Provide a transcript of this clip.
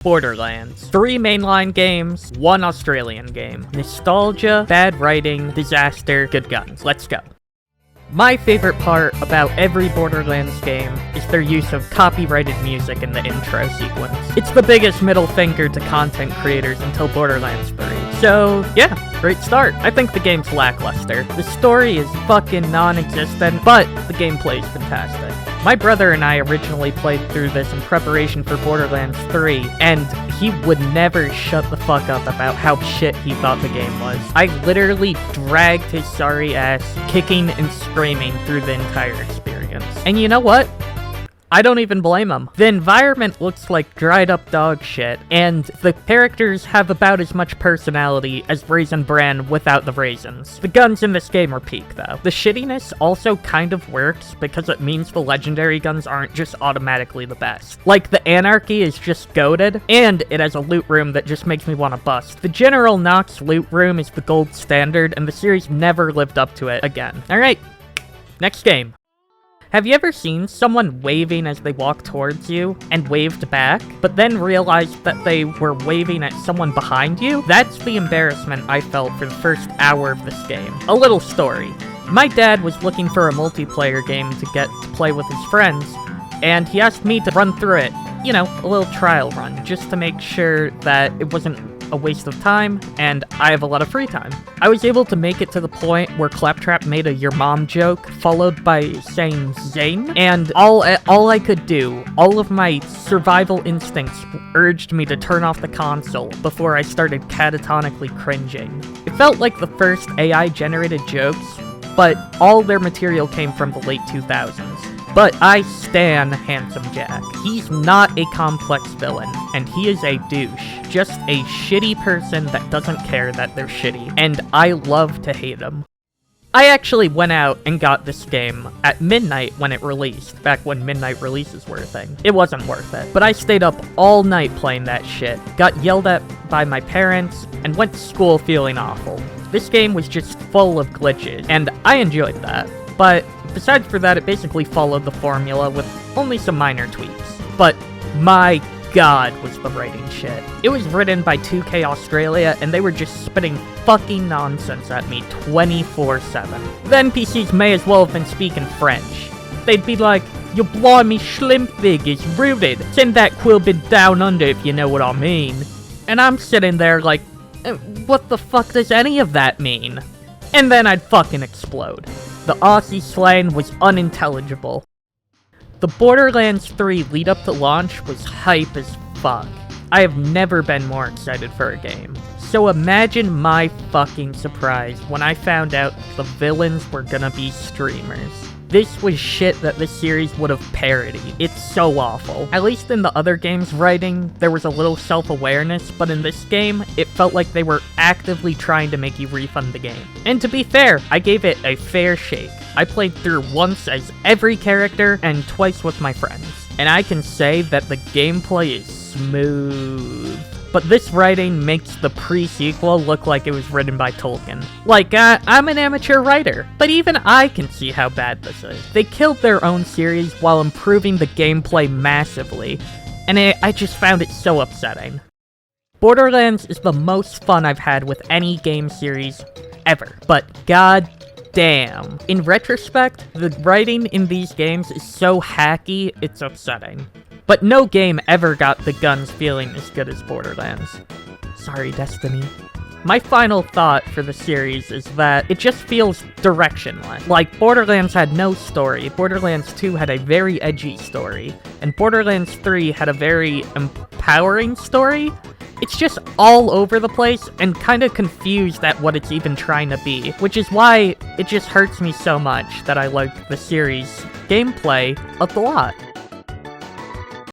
Borderlands. 3 mainline games, 1 Australian game. Nostalgia, bad writing, disaster, good guns. Let's go. My favorite part about every Borderlands game is their use of copyrighted music in the intro sequence. It's the biggest middle finger to content creators until Borderlands 3. So, yeah, great start. I think the game's lackluster. The story is fucking non-existent, but the gameplay is fantastic. My brother and I originally played through this in preparation for Borderlands 3, and he would never shut the fuck up about how shit he thought the game was. I literally dragged his sorry ass kicking and screaming through the entire experience. And you know what? I don't even blame him. The environment looks like dried up dog shit, and the characters have about as much personality as Raisin Bran without the raisins. The guns in this game are peak, though. The shittiness also kind of works because it means the legendary guns aren't just automatically the best. Like, the Anarchy is just goated, and it has a loot room that just makes me want to bust. The General Knox loot room is the gold standard, and the series never lived up to it again. Alright, next game. Have you ever seen someone waving as they walk towards you and waved back, but then realized that they were waving at someone behind you? That's the embarrassment I felt for the first hour of this game. A little story. My dad was looking for a multiplayer game to get to play with his friends, and he asked me to run through it. You know, a little trial run, just to make sure that it wasn't a waste of time, and I have a lot of free time. I was able to make it to the point where Claptrap made a "your mom" joke, followed by saying Zane, and all I could do, all of my survival instincts urged me to turn off the console before I started catatonically cringing. It felt like the first AI-generated jokes, but all their material came from the late 2000s. But I stan Handsome Jack. He's not a complex villain, and he is a douche. Just a shitty person that doesn't care that they're shitty, and I love to hate him. I actually went out and got this game at midnight when it released, back when midnight releases were a thing. It wasn't worth it, but I stayed up all night playing that shit, got yelled at by my parents, and went to school feeling awful. This game was just full of glitches, and I enjoyed that. But besides for that, it basically followed the formula with only some minor tweaks. But my god, was the writing shit. It was written by 2K Australia, and they were just spitting fucking nonsense at me 24/7. The NPCs may as well have been speaking French. They'd be like, "Your blimey schlimpfig is rooted. Send that quilbid down under if you know what I mean." And I'm sitting there like, what the fuck does any of that mean? And then I'd fucking explode. The Aussie slang was unintelligible. The Borderlands 3 lead up to launch was hype as fuck. I have never been more excited for a game. So imagine my fucking surprise when I found out the villains were gonna be streamers. This was shit that this series would have parodied. It's so awful. At least in the other game's writing, there was a little self-awareness, but in this game, it felt like they were actively trying to make you refund the game. And to be fair, I gave it a fair shake. I played through once as every character and twice with my friends. And I can say that the gameplay is smooth. But this writing makes the pre-sequel look like it was written by Tolkien. Like, I'm an amateur writer, but even I can see how bad this is. They killed their own series while improving the gameplay massively, and I just found it so upsetting. Borderlands is the most fun I've had with any game series ever, but god damn. In retrospect, the writing in these games is so hacky, it's upsetting. But no game ever got the guns feeling as good as Borderlands. Sorry, Destiny. My final thought for the series is that it just feels directionless. Like, Borderlands had no story, Borderlands 2 had a very edgy story, and Borderlands 3 had a very empowering story. It's just all over the place and kind of confused at what it's even trying to be, which is why it just hurts me so much that I like the series' gameplay a lot.